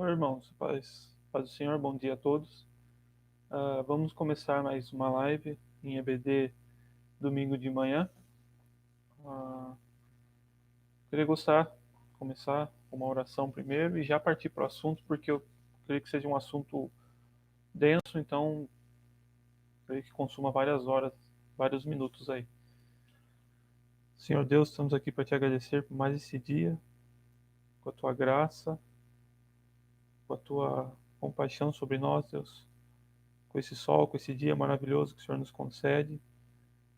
Oi, irmãos, paz do Senhor, bom dia a todos. Vamos começar mais uma live em EBD domingo de manhã. Uh, Queria começar com uma oração primeiro e já partir para o assunto, porque eu creio que seja um assunto denso, então creio que consuma várias horas, vários minutos aí. Senhor Deus, estamos aqui para te agradecer por mais esse dia, com a tua graça, com a tua compaixão sobre nós, Deus, com esse sol, com esse dia maravilhoso que o Senhor nos concede.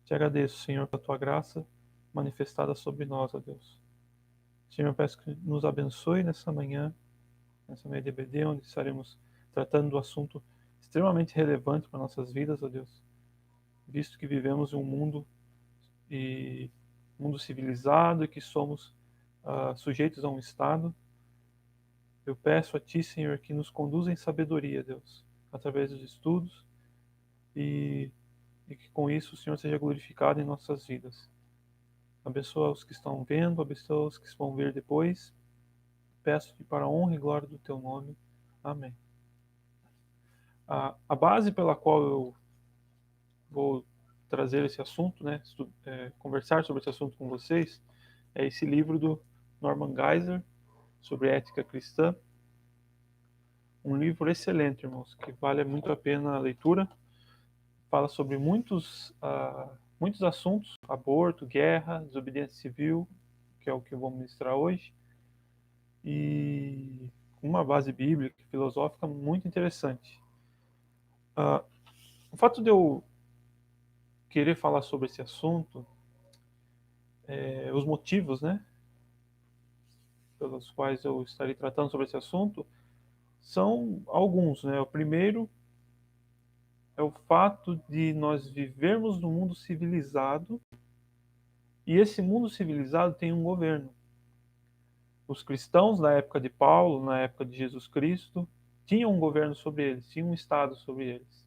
Te agradeço, Senhor, pela tua graça manifestada sobre nós, ó Deus. Senhor, eu peço que nos abençoe nessa manhã de EBD, onde estaremos tratando do assunto extremamente relevante para nossas vidas, ó Deus, visto que vivemos em um mundo civilizado e que somos sujeitos a um Estado. Eu peço a Ti, Senhor, que nos conduza em sabedoria, Deus, através dos estudos e que com isso o Senhor seja glorificado em nossas vidas. Abençoa os que estão vendo, abençoa os que vão ver depois. Peço-te para a honra e glória do teu nome. Amém. A base pela qual eu vou trazer esse assunto, né, conversar sobre esse assunto com vocês, é esse livro do Norman Geisler, sobre ética cristã. Um livro excelente, irmãos, que vale muito a pena a leitura. Fala sobre muitos assuntos: aborto, guerra, desobediência civil, que é o que eu vou ministrar hoje, e uma base bíblica e filosófica muito interessante. O fato de eu querer falar sobre esse assunto, os motivos, né, pelos quais eu estarei tratando sobre esse assunto, são alguns, né? O primeiro é o fato de nós vivermos num mundo civilizado, e esse mundo civilizado tem um governo. Os cristãos na época de Paulo, na época de Jesus Cristo, tinham um governo sobre eles, tinham um Estado sobre eles.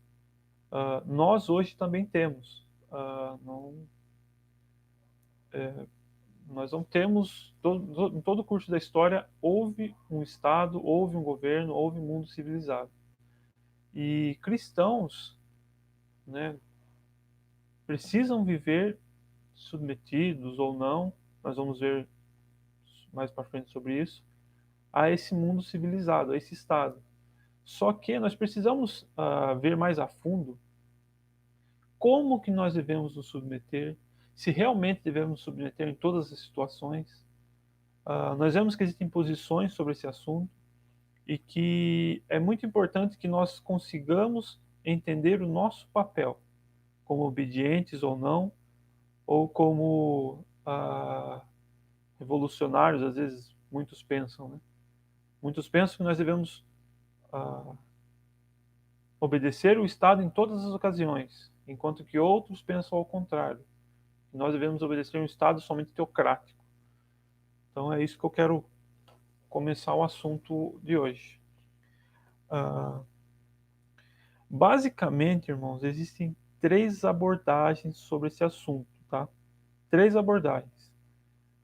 Nós hoje também temos. Nós não temos, em todo o curso da história, houve um Estado, houve um governo, houve um mundo civilizado. E cristãos, né, precisam viver submetidos ou não, nós vamos ver mais para frente sobre isso, a esse mundo civilizado, a esse Estado. Só que nós precisamos ver mais a fundo como que nós devemos nos submeter, se realmente devemos nos submeter em todas as situações. Nós vemos que existem posições sobre esse assunto e que é muito importante que nós consigamos entender o nosso papel, como obedientes ou não, ou como revolucionários, às vezes muitos pensam, né? Muitos pensam que nós devemos obedecer o Estado em todas as ocasiões, enquanto que outros pensam ao contrário. Nós devemos obedecer um Estado somente teocrático. Então é isso que eu quero começar o assunto de hoje. Basicamente, irmãos, existem três abordagens sobre esse assunto, tá? Três abordagens.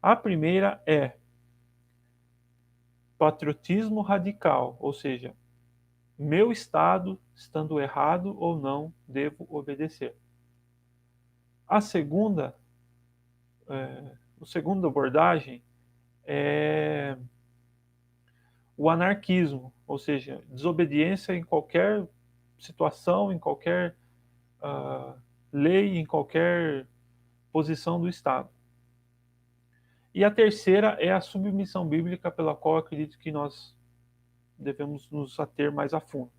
A primeira é patriotismo radical, ou seja, meu Estado, estando errado ou não, devo obedecer. A segunda abordagem é o anarquismo, ou seja, desobediência em qualquer situação, em qualquer lei, em qualquer posição do Estado. E a terceira é a submissão bíblica, pela qual eu acredito que nós devemos nos ater mais a fundo.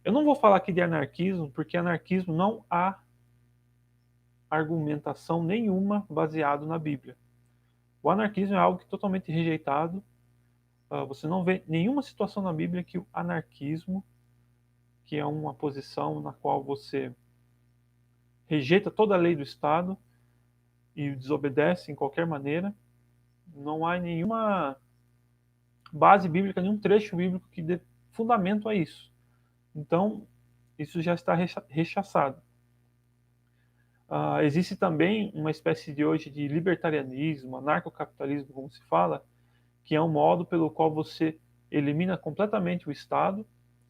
Eu não vou falar aqui de anarquismo, porque anarquismo não há argumentação nenhuma baseado na Bíblia. O anarquismo é algo que é totalmente rejeitado. Você não vê nenhuma situação na Bíblia que o anarquismo, que é uma posição na qual você rejeita toda a lei do Estado e desobedece em qualquer maneira, não há nenhuma base bíblica, nenhum trecho bíblico que dê fundamento a isso. Então, isso já está rechaçado. Existe também uma espécie de hoje de libertarianismo, anarcocapitalismo, como se fala, que é um modo pelo qual você elimina completamente o Estado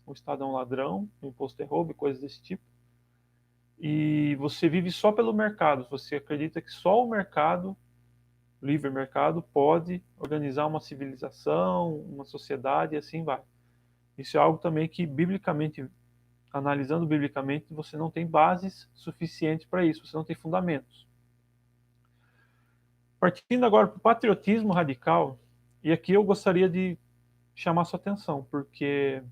é um ladrão, o imposto é roubo, coisas desse tipo, e você vive só pelo mercado, você acredita que só o mercado, o livre mercado, pode organizar uma civilização, uma sociedade e assim vai. Isso é algo também que, biblicamente, analisando biblicamente, você não tem bases suficientes para isso, você não tem fundamentos. Partindo agora para o patriotismo radical, e aqui eu gostaria de chamar sua atenção, porque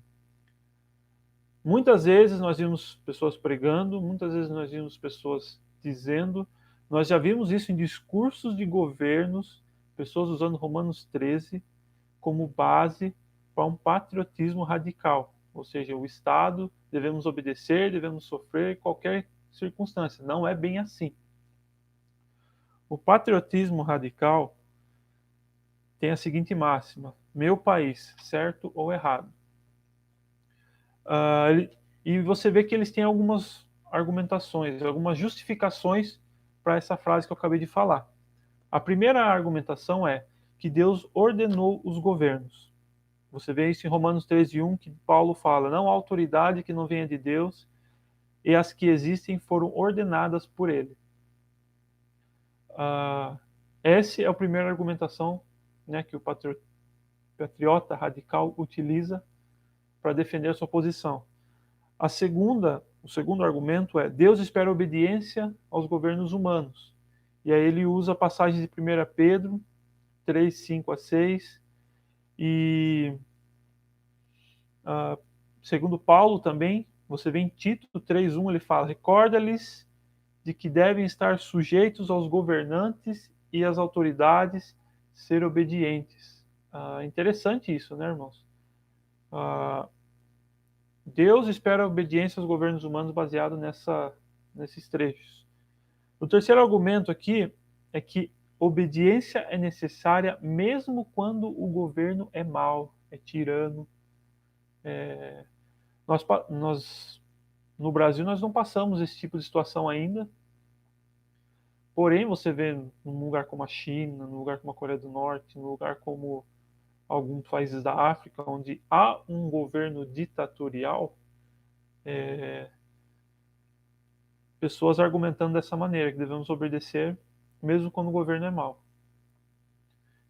muitas vezes nós vimos pessoas pregando, muitas vezes nós vimos pessoas dizendo, nós já vimos isso em discursos de governos, pessoas usando Romanos 13 como base para um patriotismo radical, ou seja, o Estado devemos obedecer, devemos sofrer qualquer circunstância. Não é bem assim. O patriotismo radical tem a seguinte máxima: meu país, certo ou errado. E você vê que eles têm algumas argumentações, algumas justificações para essa frase que eu acabei de falar. A primeira argumentação é que Deus ordenou os governos. Você vê isso em Romanos 13:1, que Paulo fala: não há autoridade que não venha de Deus, e as que existem foram ordenadas por ele. Essa é a primeira argumentação, né, que o patriota radical utiliza para defender a sua posição. O segundo argumento é: Deus espera obediência aos governos humanos. E aí ele usa passagens de 1 Pedro 3, 5 a 6. E segundo Paulo também, você vê em Tito 3, 1, ele fala: recorda-lhes de que devem estar sujeitos aos governantes e às autoridades, ser obedientes. Interessante isso, né, irmãos? Deus espera a obediência aos governos humanos baseado nesses trechos. O terceiro argumento aqui é que obediência é necessária mesmo quando o governo é mau, é tirano. Nós, no Brasil, nós não passamos esse tipo de situação ainda. Porém, você vê num lugar como a China, num lugar como a Coreia do Norte, num lugar como alguns países da África, onde há um governo ditatorial, pessoas argumentando dessa maneira, que devemos obedecer mesmo quando o governo é mau.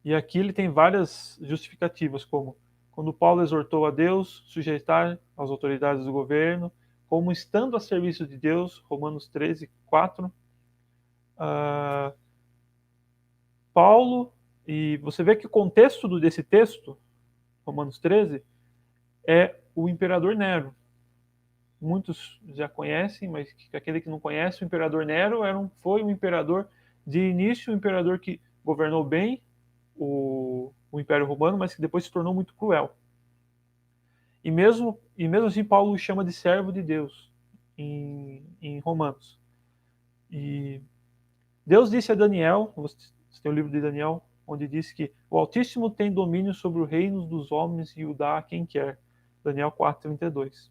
E aqui ele tem várias justificativas, como quando Paulo exortou a Deus, sujeitar às autoridades do governo, como estando a serviço de Deus, Romanos 13, 4. Paulo, e você vê que o contexto desse texto, Romanos 13, é o imperador Nero. Muitos já conhecem, mas aquele que não conhece, o imperador Nero foi um imperador, de início, um imperador que governou bem o Império Romano, mas que depois se tornou muito cruel. E mesmo assim, Paulo o chama de servo de Deus em Romanos. E Deus disse a Daniel, você tem o livro de Daniel, onde diz que o Altíssimo tem domínio sobre os reinos dos homens e o dá a quem quer. Daniel 4:32.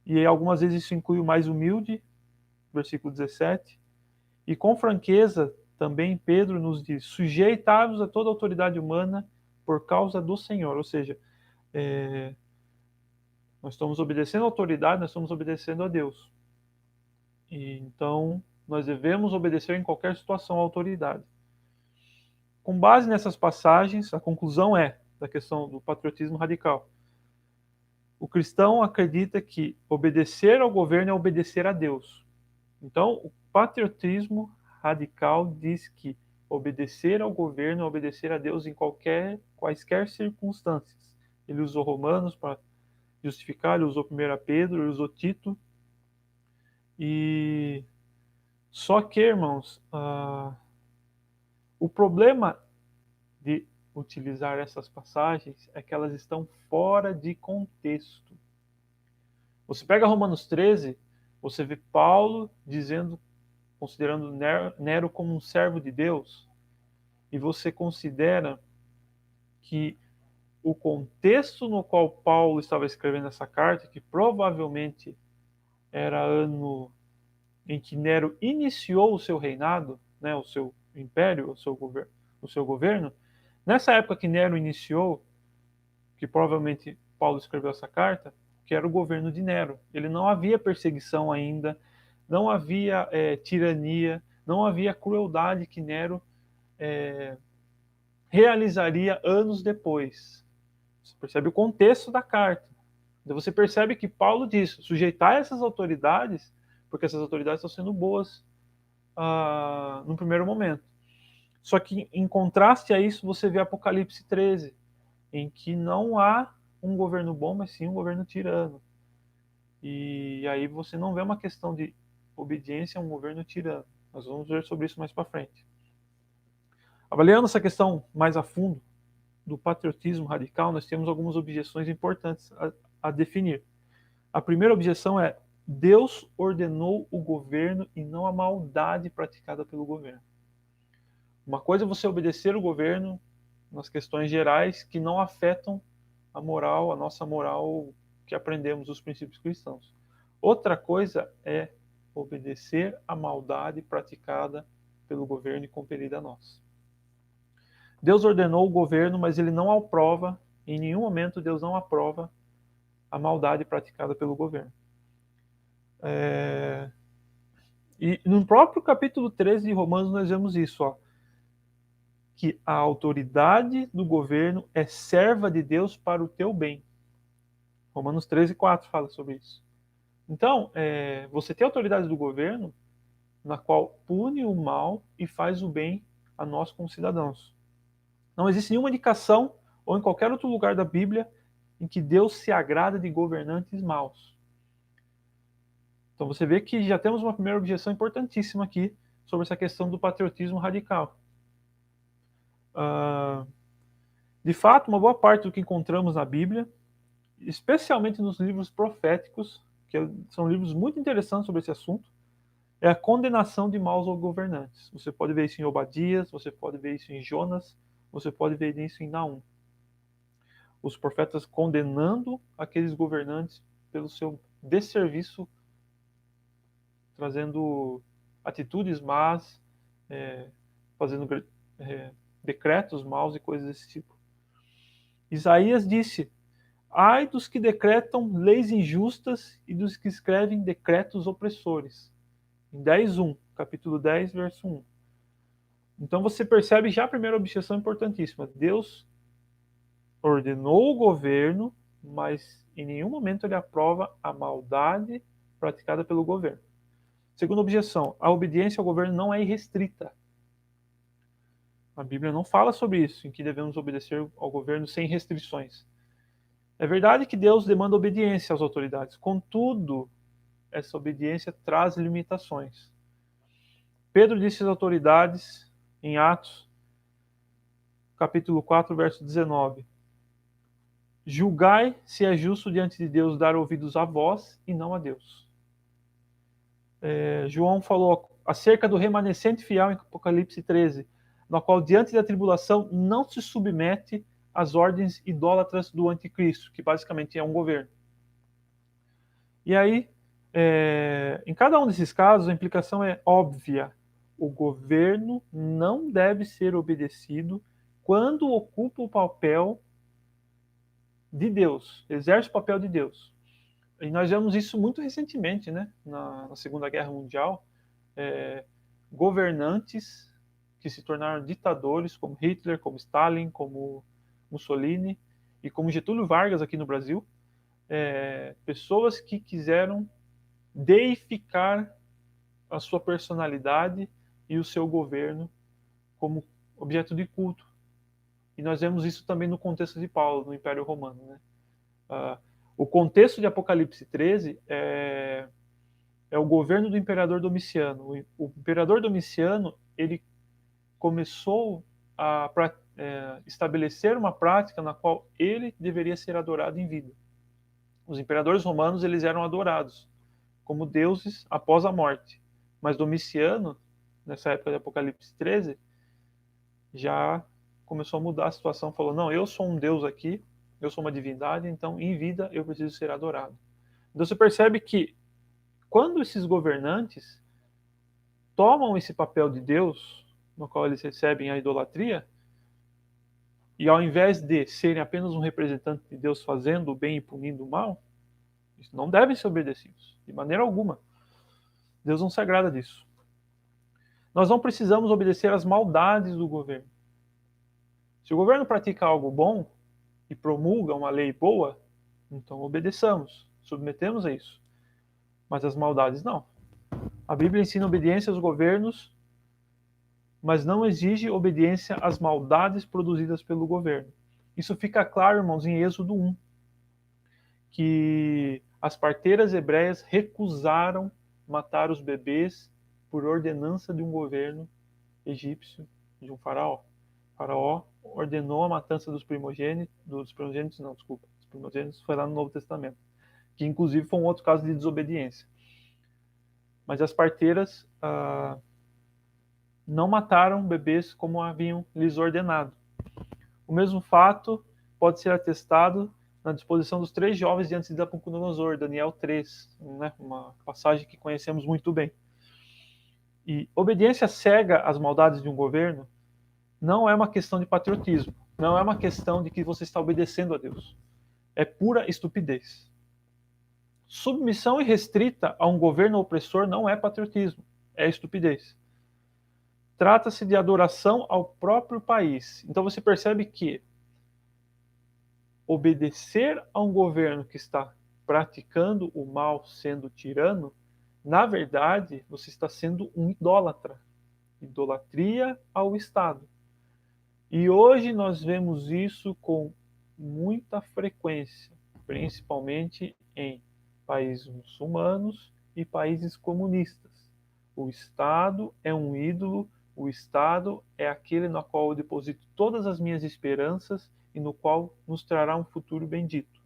E algumas vezes isso inclui o mais humilde, versículo 17. E com franqueza também Pedro nos diz: sujeitai-vos a toda autoridade humana por causa do Senhor. Ou seja, nós estamos obedecendo a autoridade, nós estamos obedecendo a Deus. E, então, nós devemos obedecer em qualquer situação à autoridade. Com base nessas passagens, a conclusão é da questão do patriotismo radical. O cristão acredita que obedecer ao governo é obedecer a Deus. Então, o patriotismo radical diz que obedecer ao governo é obedecer a Deus em quaisquer circunstâncias. Ele usou Romanos para justificar, ele usou 1 Pedro, ele usou Tito. E só que, irmãos, o problema de utilizar essas passagens é que elas estão fora de contexto. Você pega Romanos 13, você vê Paulo dizendo, considerando Nero como um servo de Deus, e você considera que o contexto no qual Paulo estava escrevendo essa carta, que provavelmente era ano em que Nero iniciou o seu reinado, né, o seu império, o seu governo, nessa época que Nero iniciou, que provavelmente Paulo escreveu essa carta, que era o governo de Nero. Ele não havia perseguição ainda, não havia tirania, não havia crueldade que Nero realizaria anos depois. Você percebe o contexto da carta. Então você percebe que Paulo diz, sujeitar essas autoridades, porque essas autoridades estão sendo boas no primeiro momento. Só que em contraste a isso, você vê Apocalipse 13, em que não há um governo bom, mas sim um governo tirano. E aí você não vê uma questão de obediência a um governo tirano. Nós vamos ver sobre isso mais para frente. Avaliando essa questão mais a fundo do patriotismo radical, nós temos algumas objeções importantes a definir. A primeira objeção é: Deus ordenou o governo e não a maldade praticada pelo governo. Uma coisa é você obedecer o governo nas questões gerais que não afetam a moral, a nossa moral que aprendemos dos princípios cristãos. Outra coisa é obedecer à maldade praticada pelo governo e compelida a nós. Deus ordenou o governo, mas ele não aprova, em nenhum momento Deus não aprova a maldade praticada pelo governo. E no próprio capítulo 13 de Romanos nós vemos isso, que a autoridade do governo é serva de Deus para o teu bem. Romanos 13:4 fala sobre isso. Então, você tem a autoridade do governo na qual pune o mal e faz o bem a nós como cidadãos. Não existe nenhuma indicação, ou em qualquer outro lugar da Bíblia, em que Deus se agrada de governantes maus. Então você vê que já temos uma primeira objeção importantíssima aqui sobre essa questão do patriotismo radical. De fato, uma boa parte do que encontramos na Bíblia, especialmente nos livros proféticos, que são livros muito interessantes sobre esse assunto, é a condenação de maus governantes. Você pode ver isso em Obadias, você pode ver isso em Jonas, você pode ver isso em Naum. Os profetas condenando aqueles governantes pelo seu desserviço, trazendo atitudes más, fazendo decretos maus e coisas desse tipo. Isaías disse: ai dos que decretam leis injustas e dos que escrevem decretos opressores. Em 10:1, capítulo 10, verso 1. Então você percebe já a primeira objeção importantíssima. Deus ordenou o governo, mas em nenhum momento ele aprova a maldade praticada pelo governo. Segunda objeção, a obediência ao governo não é irrestrita. A Bíblia não fala sobre isso, em que devemos obedecer ao governo sem restrições. É verdade que Deus demanda obediência às autoridades, contudo, essa obediência traz limitações. Pedro disse às autoridades, em Atos, capítulo 4, verso 19, julgai se é justo diante de Deus dar ouvidos a vós e não a Deus. João falou acerca do remanescente fiel em Apocalipse 13, no qual diante da tribulação não se submete às ordens idólatras do anticristo, que basicamente é um governo. E aí, em cada um desses casos, a implicação é óbvia. O governo não deve ser obedecido quando ocupa o papel de Deus, exerce o papel de Deus. E nós vemos isso muito recentemente, né? Na Segunda Guerra Mundial, governantes que se tornaram ditadores, como Hitler, como Stalin, como Mussolini e como Getúlio Vargas aqui no Brasil, pessoas que quiseram deificar a sua personalidade e o seu governo como objeto de culto. E nós vemos isso também no contexto de Paulo, no Império Romano, né? O contexto de Apocalipse 13 é o governo do imperador Domiciano. O imperador Domiciano, ele começou a estabelecer uma prática na qual ele deveria ser adorado em vida. Os imperadores romanos, eles eram adorados como deuses após a morte. Mas Domiciano, nessa época de Apocalipse 13, já começou a mudar a situação, falou: não, eu sou um deus aqui, eu sou uma divindade, então em vida eu preciso ser adorado. Então você percebe que quando esses governantes tomam esse papel de Deus, no qual eles recebem a idolatria, e ao invés de serem apenas um representante de Deus fazendo o bem e punindo o mal, isso não devem ser obedecidos, de maneira alguma. Deus não se agrada disso. Nós não precisamos obedecer às maldades do governo. Se o governo pratica algo bom e promulga uma lei boa, então obedeçamos, submetemos a isso. Mas as maldades não. A Bíblia ensina obediência aos governos, mas não exige obediência às maldades produzidas pelo governo. Isso fica claro, irmãos, em Êxodo 1, que as parteiras hebreias recusaram matar os bebês por ordenança de um governo egípcio, de um faraó. O faraó ordenou a matança dos primogênitos, dos primogênitos foi lá no Novo Testamento, que inclusive foi um outro caso de desobediência. Mas as parteiras não mataram bebês como haviam lhes ordenado. O mesmo fato pode ser atestado na disposição dos 3 jovens diante de Nabucodonosor, Daniel 3, né? Uma passagem que conhecemos muito bem. E obediência cega às maldades de um governo não é uma questão de patriotismo, não é uma questão de que você está obedecendo a Deus. É pura estupidez. Submissão irrestrita a um governo opressor não é patriotismo, é estupidez. Trata-se de adoração ao próprio país. Então você percebe que obedecer a um governo que está praticando o mal, sendo tirano, na verdade, você está sendo um idólatra. Idolatria ao Estado. E hoje nós vemos isso com muita frequência, principalmente em países muçulmanos e países comunistas. O Estado é um ídolo, o Estado é aquele no qual eu deposito todas as minhas esperanças e no qual nos trará um futuro bendito.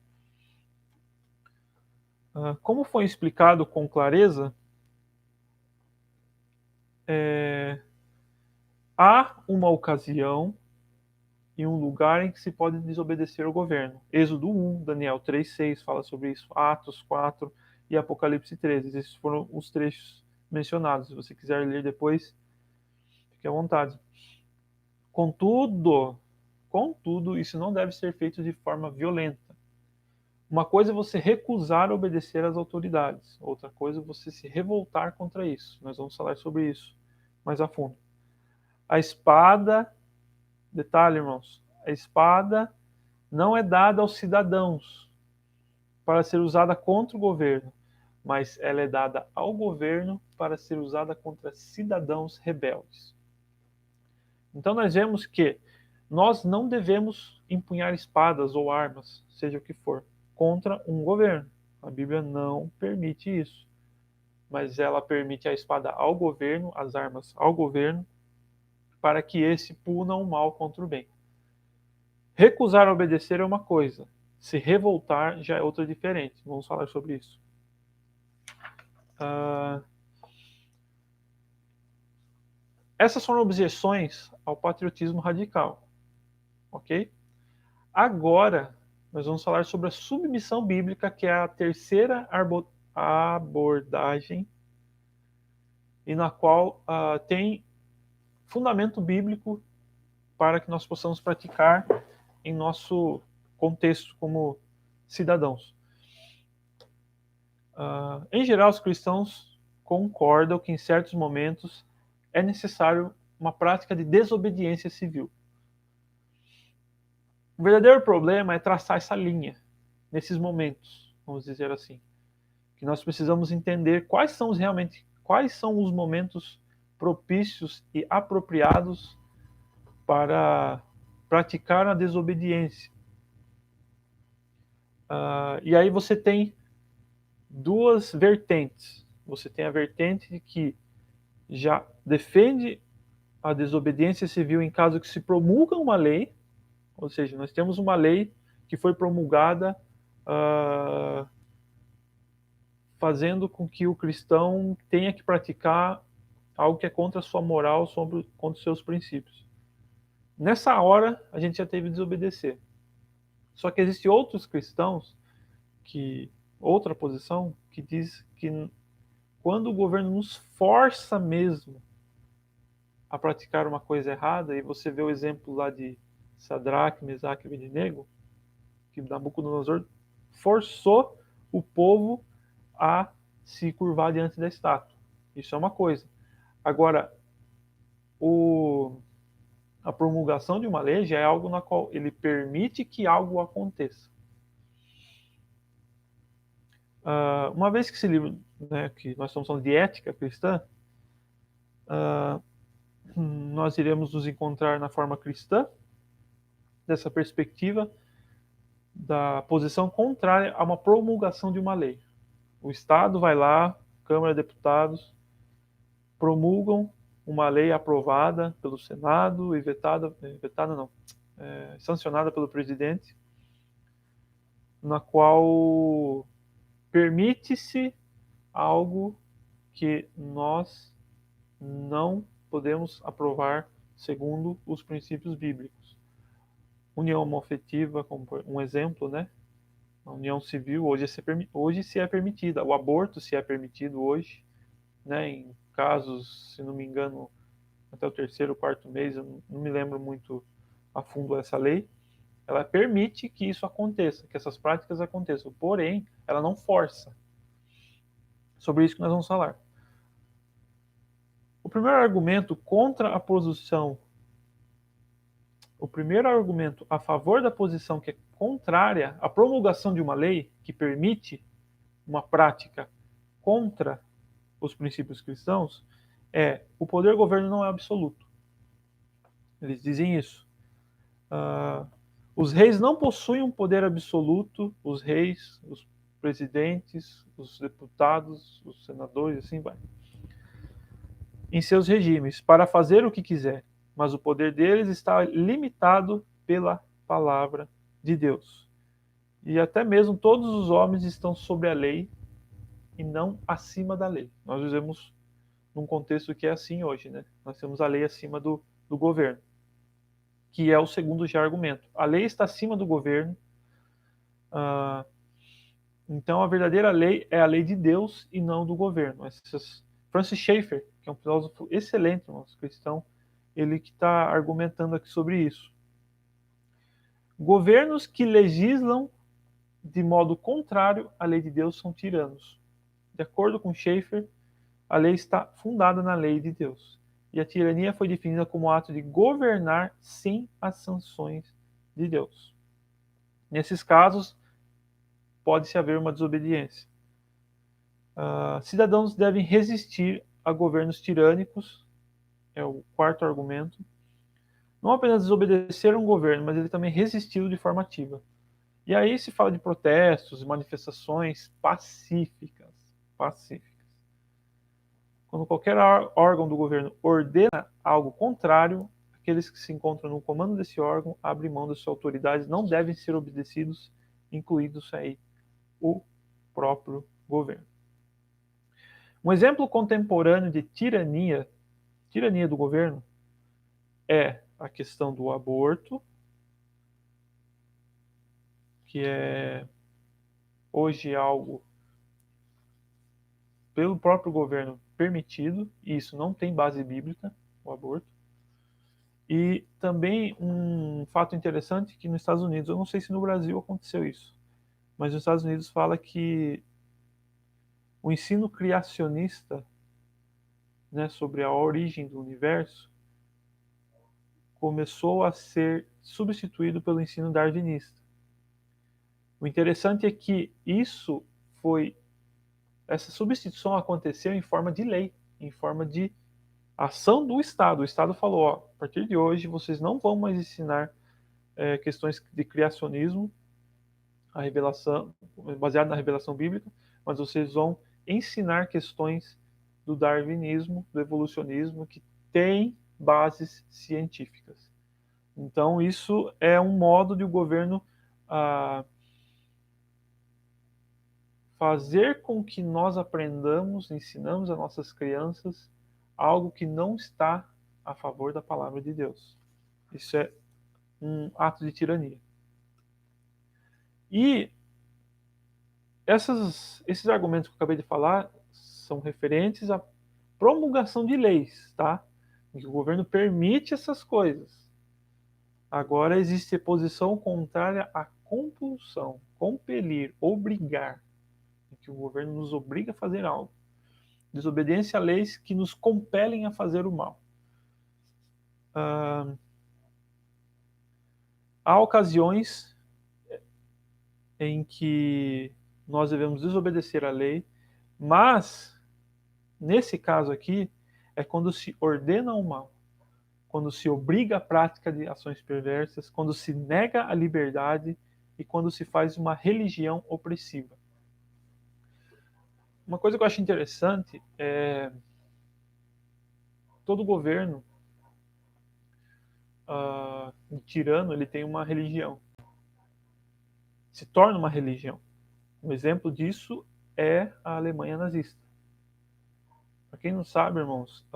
Como foi explicado com clareza, há uma ocasião e um lugar em que se pode desobedecer ao governo. Êxodo 1, Daniel 3:6 fala sobre isso, Atos 4 e Apocalipse 13. Esses foram os trechos mencionados. Se você quiser ler depois, fique à vontade. Contudo, isso não deve ser feito de forma violenta. Uma coisa é você recusar obedecer às autoridades, outra coisa é você se revoltar contra isso. Nós vamos falar sobre isso mais a fundo. A espada, detalhe, irmãos, a espada não é dada aos cidadãos para ser usada contra o governo, mas ela é dada ao governo para ser usada contra cidadãos rebeldes. Então nós vemos que nós não devemos empunhar espadas ou armas, seja o que for, contra um governo. A Bíblia não permite isso. Mas ela permite a espada ao governo, as armas ao governo, para que esse puna o mal contra o bem. Recusar obedecer é uma coisa, se revoltar já é outra diferente. Vamos falar sobre isso. Essas foram objeções ao patriotismo radical, ok? Agora, nós vamos falar sobre a submissão bíblica, que é a terceira abordagem, e na qual tem fundamento bíblico para que nós possamos praticar em nosso contexto como cidadãos. Em geral, os cristãos concordam que em certos momentos é necessário uma prática de desobediência civil. O verdadeiro problema é traçar essa linha nesses momentos, vamos dizer assim, que nós precisamos entender quais são os momentos propícios e apropriados para praticar a desobediência. E aí você tem duas vertentes. Você tem a vertente de que já defende a desobediência civil em caso que se promulga uma lei, ou seja, nós temos uma lei que foi promulgada fazendo com que o cristão tenha que praticar algo que é contra a sua moral, contra os seus princípios. Nessa hora, a gente já teve que desobedecer. Só que existem outros cristãos, outra posição, que diz que quando o governo nos força mesmo a praticar uma coisa errada, e você vê o exemplo lá de Sadraque, Mesaque e Abednego, que Nabucodonosor forçou o povo a se curvar diante da estátua. Isso é uma coisa. Agora, a promulgação de uma lei já é algo na qual ele permite que algo aconteça. Uma vez que esse livro, né, que nós estamos falando de ética cristã, nós iremos nos encontrar na forma cristã, dessa perspectiva da posição contrária a uma promulgação de uma lei. O Estado vai lá, Câmara de Deputados, promulgam uma lei aprovada pelo Senado e sancionada pelo presidente, na qual permite-se algo que nós não podemos aprovar segundo os princípios bíblicos. União homoafetiva, como um exemplo, né? A união civil hoje se é permitida. O aborto se é permitido hoje, né? Em casos, se não me engano, até o terceiro, quarto mês, eu não me lembro muito a fundo essa lei. Ela permite que isso aconteça, que essas práticas aconteçam. Porém, ela não força. Sobre isso que nós vamos falar. O primeiro argumento a favor da posição que é contrária à promulgação de uma lei que permite uma prática contra os princípios cristãos é: o poder governo não é absoluto. Eles dizem isso. Os reis não possuem um poder absoluto, os reis, os presidentes, os deputados, os senadores, assim vai, em seus regimes, para fazer o que quiser, mas o poder deles está limitado pela palavra de Deus. E até mesmo todos os homens estão sobre a lei e não acima da lei. Nós vivemos num contexto que é assim hoje, né? Nós temos a lei acima do governo, que é o segundo já argumento. A lei está acima do governo. Então a verdadeira lei é a lei de Deus e não do governo. Francis Schaeffer, que é um filósofo excelente, nosso cristão, ele que está argumentando aqui sobre isso. Governos que legislam de modo contrário à lei de Deus são tiranos. De acordo com Schaeffer, a lei está fundada na lei de Deus. E a tirania foi definida como o ato de governar sem as sanções de Deus. Nesses casos, pode-se haver uma desobediência. Cidadãos devem resistir a governos tirânicos, é o quarto argumento. Não apenas desobedecer a um governo, mas ele também resistiu de forma ativa. E aí se fala de protestos, manifestações pacíficas. Quando qualquer órgão do governo ordena algo contrário, aqueles que se encontram no comando desse órgão abrem mão da sua autoridade, não devem ser obedecidos, incluídos aí o próprio governo. Um exemplo contemporâneo de tirania do governo, é a questão do aborto, que é hoje algo pelo próprio governo permitido, e isso não tem base bíblica, o aborto. E também um fato interessante que nos Estados Unidos, eu não sei se no Brasil aconteceu isso, mas nos Estados Unidos fala que o ensino criacionista, né, sobre a origem do universo, começou a ser substituído pelo ensino darwinista. O interessante é que essa substituição aconteceu em forma de lei, em forma de ação do Estado. O Estado falou: ó, a partir de hoje vocês não vão mais ensinar questões de criacionismo, a revelação, baseado na revelação bíblica, mas vocês vão ensinar questões do darwinismo, do evolucionismo, que tem bases científicas. Então isso é um modo de o governo fazer com que nós aprendamos, ensinamos a nossas crianças algo que não está a favor da palavra de Deus. Isso é um ato de tirania. E esses argumentos que eu acabei de falar são referentes à promulgação de leis, tá? Em que o governo permite essas coisas. Agora existe posição contrária à compulsão, compelir, obrigar, em que o governo nos obriga a fazer algo. Desobediência a leis que nos compelem a fazer o mal. Há ocasiões em que nós devemos desobedecer a lei, mas, nesse caso aqui, é quando se ordena o mal, quando se obriga a prática de ações perversas, quando se nega a liberdade e quando se faz uma religião opressiva. Uma coisa que eu acho interessante é todo governo um tirano, ele tem uma religião, se torna uma religião. Um exemplo disso é a Alemanha nazista. Para quem não sabe, irmãos,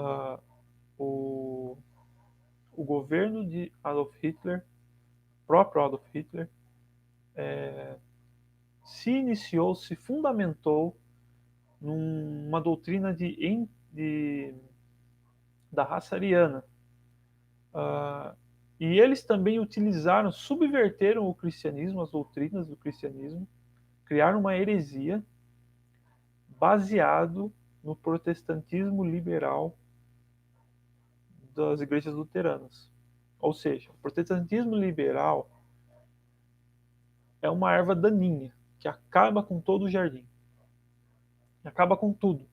o governo de Adolf Hitler, próprio Adolf Hitler, se iniciou, se fundamentou numa doutrina da raça ariana. E eles também utilizaram, subverteram o cristianismo, as doutrinas do cristianismo, criaram uma heresia baseado no protestantismo liberal das igrejas luteranas. Ou seja, o protestantismo liberal é uma erva daninha que acaba com todo o jardim, acaba com tudo.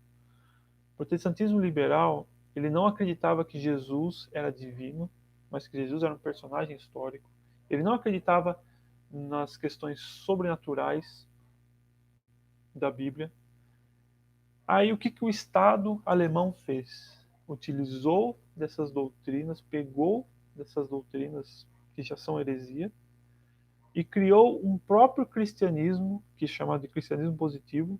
O protestantismo liberal, ele não acreditava que Jesus era divino, mas que Jesus era um personagem histórico. Ele não acreditava nas questões sobrenaturais da Bíblia. Aí o que o Estado alemão fez? Utilizou dessas doutrinas, pegou dessas doutrinas que já são heresia, e criou um próprio cristianismo, que é chamado de cristianismo positivo,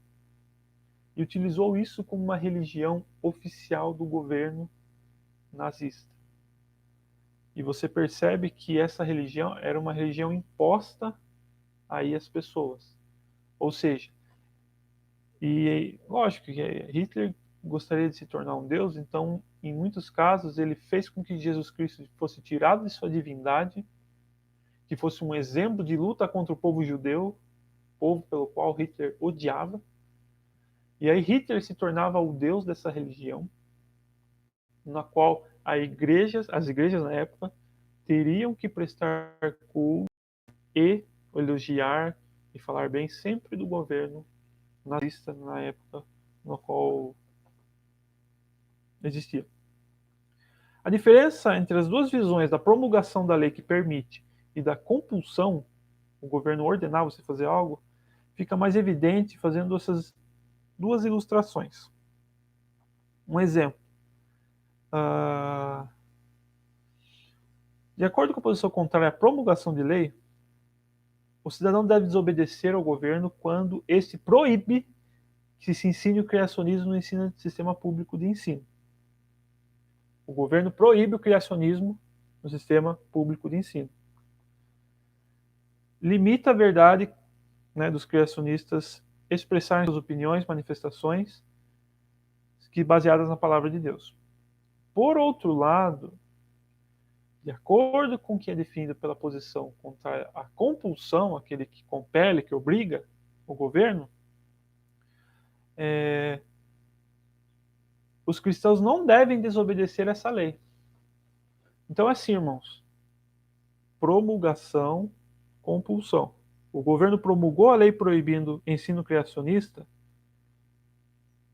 e utilizou isso como uma religião oficial do governo nazista. E você percebe que essa religião era uma religião imposta aí às pessoas. Ou seja, e lógico que Hitler gostaria de se tornar um deus, então, em muitos casos, ele fez com que Jesus Cristo fosse tirado de sua divindade, que fosse um exemplo de luta contra o povo judeu, povo pelo qual Hitler odiava. E aí Hitler se tornava o deus dessa religião, na qual as igrejas na época teriam que prestar culto e elogiar e falar bem sempre do governo nazista na época no qual existia. A diferença entre as duas visões da promulgação da lei que permite e da compulsão, o governo ordenar você fazer algo, fica mais evidente fazendo essas duas ilustrações. Um exemplo. De acordo com a posição contrária à promulgação de lei, o cidadão deve desobedecer ao governo quando este proíbe que se ensine o criacionismo no ensino do sistema público de ensino. O governo proíbe o criacionismo no sistema público de ensino. Limita a verdade, né, dos criacionistas expressarem suas opiniões, manifestações, que baseadas na palavra de Deus. Por outro lado, de acordo com o que é definido pela posição contrária à compulsão, aquele que compele, que obriga o governo, os cristãos não devem desobedecer essa lei. Então, assim, irmãos, promulgação, compulsão. O governo promulgou a lei proibindo ensino criacionista.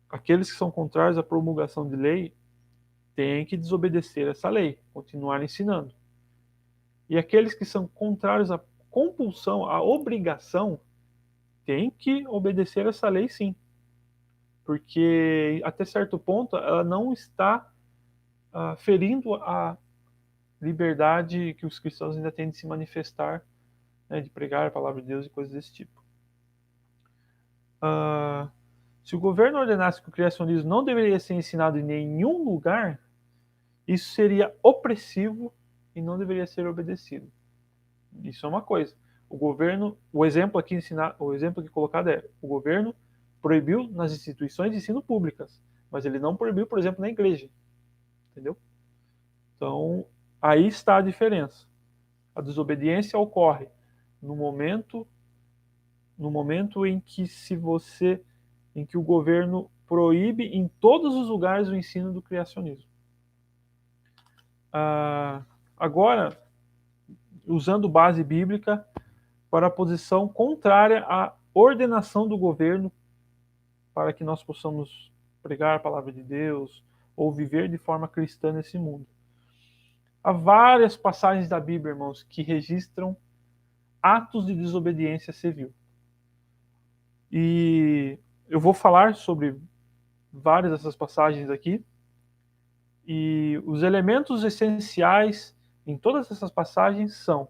Aqueles que são contrários à promulgação de lei têm que desobedecer essa lei, continuar ensinando. E aqueles que são contrários à compulsão, à obrigação, têm que obedecer essa lei sim. Porque, até certo ponto, ela não está ferindo a liberdade que os cristãos ainda têm de se manifestar, né, de pregar a palavra de Deus e coisas desse tipo. Se o governo ordenasse que o criacionismo não deveria ser ensinado em nenhum lugar, isso seria opressivo e não deveria ser obedecido. Isso é uma coisa. O exemplo aqui colocado é: o governo proibiu nas instituições de ensino públicas, mas ele não proibiu, por exemplo, na igreja. Entendeu? Então, aí está a diferença. A desobediência ocorre no momento em que o governo proíbe em todos os lugares o ensino do criacionismo. Agora, usando base bíblica para a posição contrária à ordenação do governo para que nós possamos pregar a palavra de Deus ou viver de forma cristã nesse mundo. Há várias passagens da Bíblia, irmãos, que registram atos de desobediência civil. E eu vou falar sobre várias dessas passagens aqui. E os elementos essenciais em todas essas passagens são: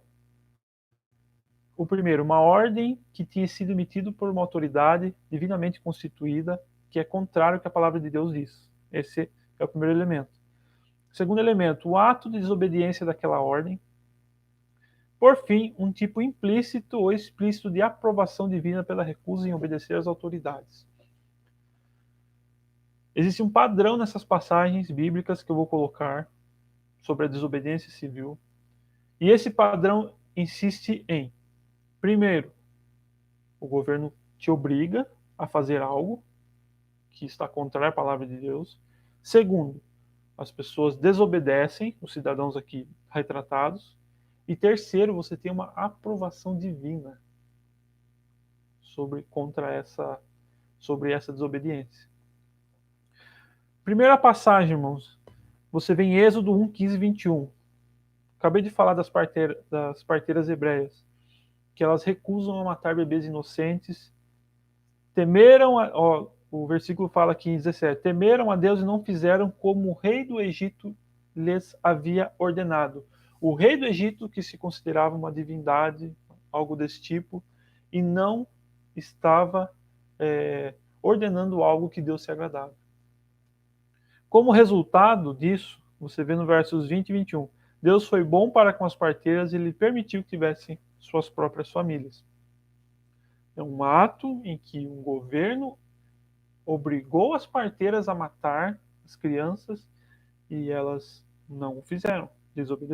o primeiro, uma ordem que tinha sido emitida por uma autoridade divinamente constituída, que é contrário ao que a palavra de Deus diz. Esse é o primeiro elemento. Segundo elemento, o ato de desobediência daquela ordem. Por fim, um tipo implícito ou explícito de aprovação divina pela recusa em obedecer às autoridades. Existe um padrão nessas passagens bíblicas que eu vou colocar sobre a desobediência civil. E esse padrão insiste em: primeiro, o governo te obriga a fazer algo que está contrário à palavra de Deus. Segundo, as pessoas desobedecem, os cidadãos aqui retratados. E terceiro, você tem uma aprovação divina sobre essa desobediência. Primeira passagem, irmãos, você vê em Êxodo 1, 15 e 21. Acabei de falar das parteiras hebreias, que elas recusam a matar bebês inocentes. O versículo fala aqui em 17: temeram a Deus e não fizeram como o rei do Egito lhes havia ordenado. O rei do Egito, que se considerava uma divindade, algo desse tipo, e não estava ordenando algo que Deus se agradava. Como resultado disso, você vê no versos 20 e 21, Deus foi bom para com as parteiras e lhe permitiu que tivessem suas próprias famílias. É um ato em que um governo obrigou as parteiras a matar as crianças e elas não o fizeram, desobedeceram.